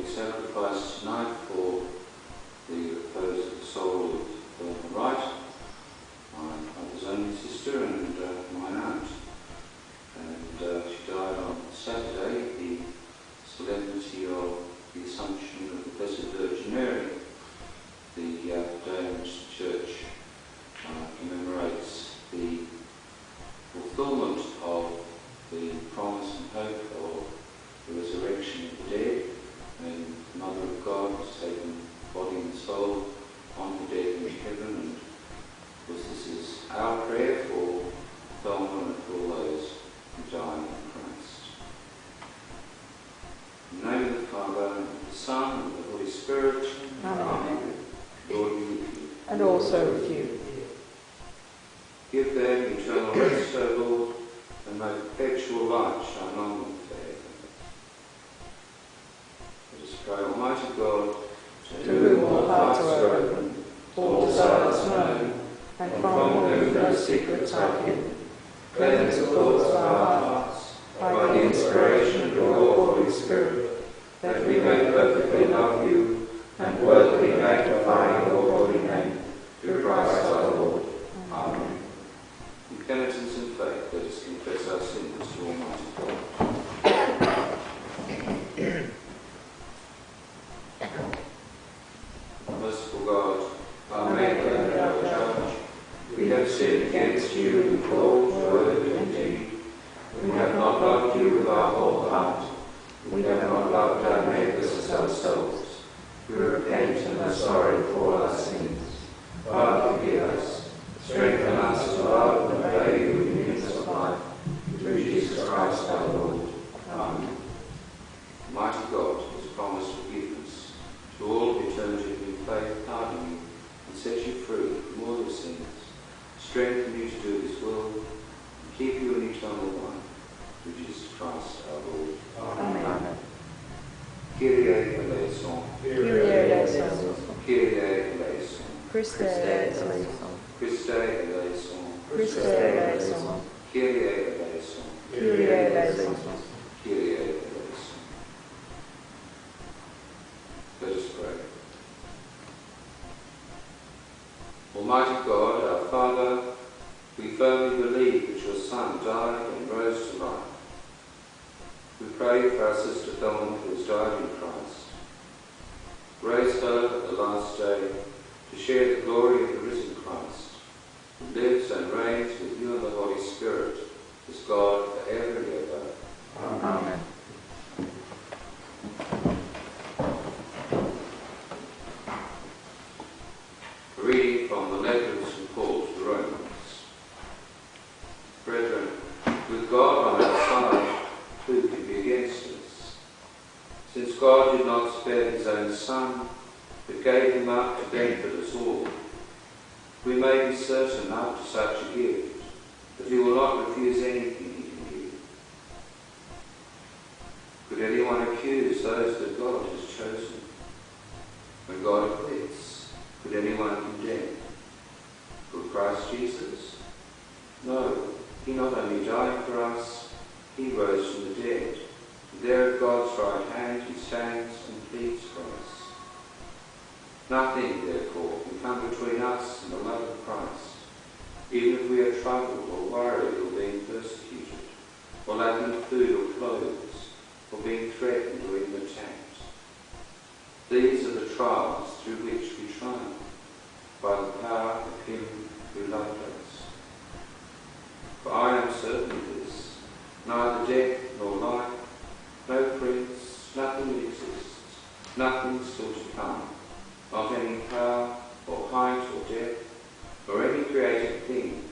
Sacrifice tonight for the repose of the soul of Velma Wright, my mother's only sister and mine aunt. And she died on Saturday, the solemnity of the Assumption of the Blessed Virgin Mary. The day in which the Church commemorates the fulfilment of the promise and hope of the resurrection of the dead, and the Mother of God has taken body and soul on to death in heaven. And of course this is our prayer for Thelma and for all those who die in Christ. In the name of the Father, and of the Son, and of the Holy Spirit. Amen. Lord be with you. And also with you. Give them eternal rest, O Lord, and may perpetual light shine on them forever. Let us pray. Almighty God, to whom all hearts are open, all desires known, and from whom no secrets are hidden, cleanse the thoughts of our hearts by the inspiration of your Holy Spirit, that we may perfectly love you and worthily magnify your holy name, through Christ our Lord. Amen. in penitence and faith, let us confess our sins to Almighty God. Merciful God, our Maker and our Judge, we have sinned against you in thought, word, and deed. We have not loved you with our whole heart. We have not loved our neighbours as ourselves. We repent and are sorry for our sins. God, forgive us. Strengthen us to love and obey you in newness of life. Through Jesus Christ our Lord. Amen. Mighty God, who has promised forgiveness to all who turn to him in faith, pardon you and set you free from all your sins, strengthen you to do his will, and keep you in eternal life. Through Jesus Christ our Lord. Amen. Kyrie eleison. Kyrie eleison. Kyrie eleison. Christe eleison. Christe eleison. Christe eleison. Kyrie eleison. Kyrie eleison. Kyrie eleison. Let us pray. Almighty God, our Father, we firmly believe that your Son died and rose to life. We pray for our sister Thelma, who has died in Christ. Raise her at the last day to share the glory of the risen Christ, who lives and reigns with you and the Holy Spirit, as God forever and ever. Amen. A reading from the letter of St. Paul to the Romans. Brethren, with God on our side, who can be against us? Since God did not spare his own Son, but gave him up to benefit us all, we may be certain after such a gift that he will not refuse anything he can give. Could anyone accuse those that God has chosen? When God acquits, could anyone condemn? Could Christ Jesus? No, he not only died for us, he rose from the dead. And there at God's right hand he stands and pleads for us. Nothing, therefore, can come between us and the love of Christ, even if we are troubled or worried or being persecuted, or lacking food or clothes, or being threatened or even attacked. These are the trials through which we triumph, by the power of him who loved us. For I am certain of this, neither death nor life, no prince, nothing exists, nothing still to come, not any power or height or depth, or any created thing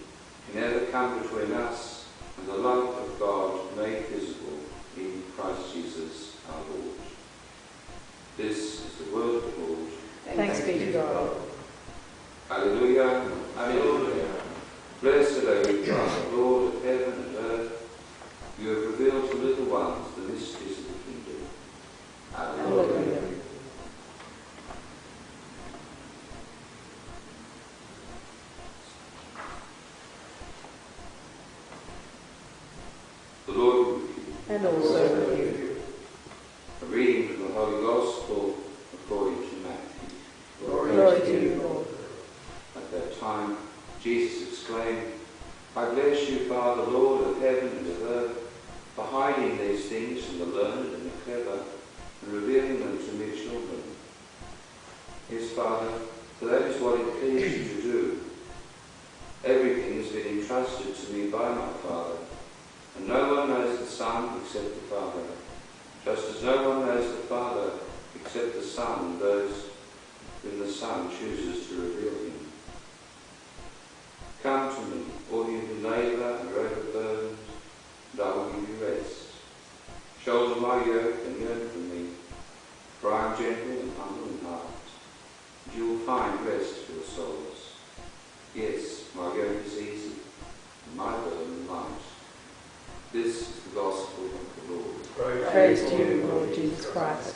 can ever come between us and the love of God made visible in Christ Jesus our Lord. to God. Alleluia, alleluia. Blessed are you, God, Lord of heaven and earth. You have revealed to little ones the mysteries of the kingdom. Alleluia. Hallelujah. The Lord be with you. And also with you. A reading from the Holy Gospel according to Matthew. Glory to you, Lord. At that time, Jesus exclaimed, I bless you, Father, Lord of heaven and of earth, for hiding these things from the learned and the clever, and revealing them to mere children. Yes, Father, for that is what it pleased you to do. Everything has been entrusted to me by my Father, and no one knows the Son except the Father, just as no one knows the Father except the Son and those whom the Son chooses to reveal him. Come to me, all you who labour and are overburdened, and I will give you rest. Shoulder my yoke and learn from me, for I am gentle and humble in heart, and you will find rest for your souls. Yes, my yoke is easy, and my burden light. This is the gospel of the Lord. Praise to you, Lord Jesus Christ.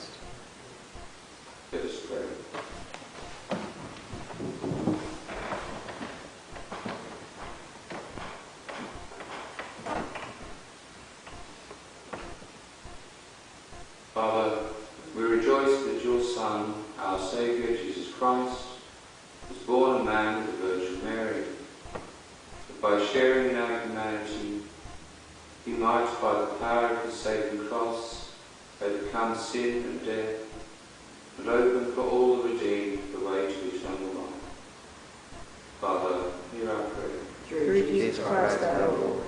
Let us pray. Father, we rejoice that your Son, our Saviour, Jesus Christ, was born a man of the Virgin Mary, that by sharing in our humanity, he might, by the power of his saving cross, overcome sin and death, and open for all the redeemed the way to eternal life. Father, hear our prayer. Through Jesus Christ our Lord.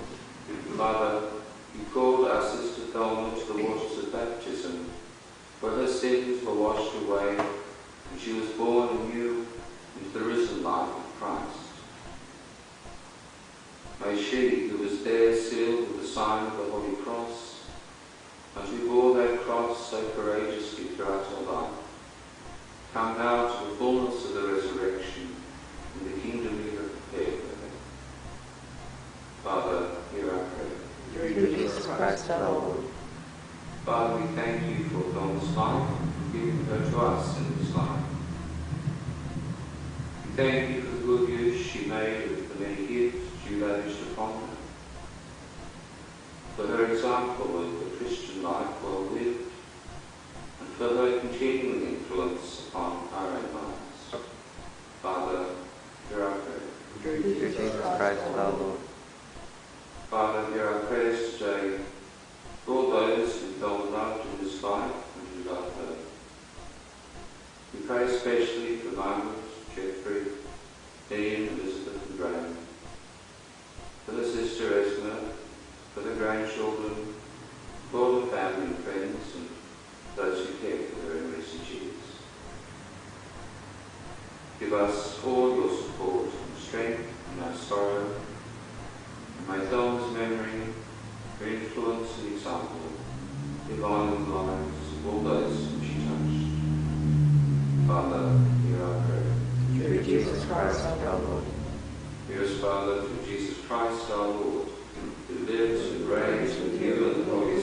Father, you called our sister Thelma to the waters of baptism, where her sins were washed away, and she was born anew into the risen life of Christ. May she, who was there sealed with the sign of the Holy Cross, and who bore that cross so courageously throughout her life, come now to the fullness of the resurrection and the kingdom you have prepared for her. Father, hear our prayer. Through Jesus Christ our Lord. Father, we thank you for Thelma's life and giving her to us in this life. We thank you for the good use she made of the many gifts you lavished upon her, for her example of the Christian life well lived, and for her continuing influence upon our own lives. Father, hear our prayer. Through Jesus Christ our Lord. Father, hear our prayers today for all those who felt loved in this life and who love her. We pray especially for Margaret, Geoffrey, Ian, Elizabeth and Graham, for the sister Esma, for the grandchildren, for all the family and friends and those who care for her in recent years. Give us all your support and strength in our sorrow, and may Thelma's memory, her influence and example live on in the lives of all those whom she touched. Father, hear our prayer. Through Jesus Christ our Lord. Hear us, Father, through Jesus Christ our Lord, who lives and reigns with you and the Holy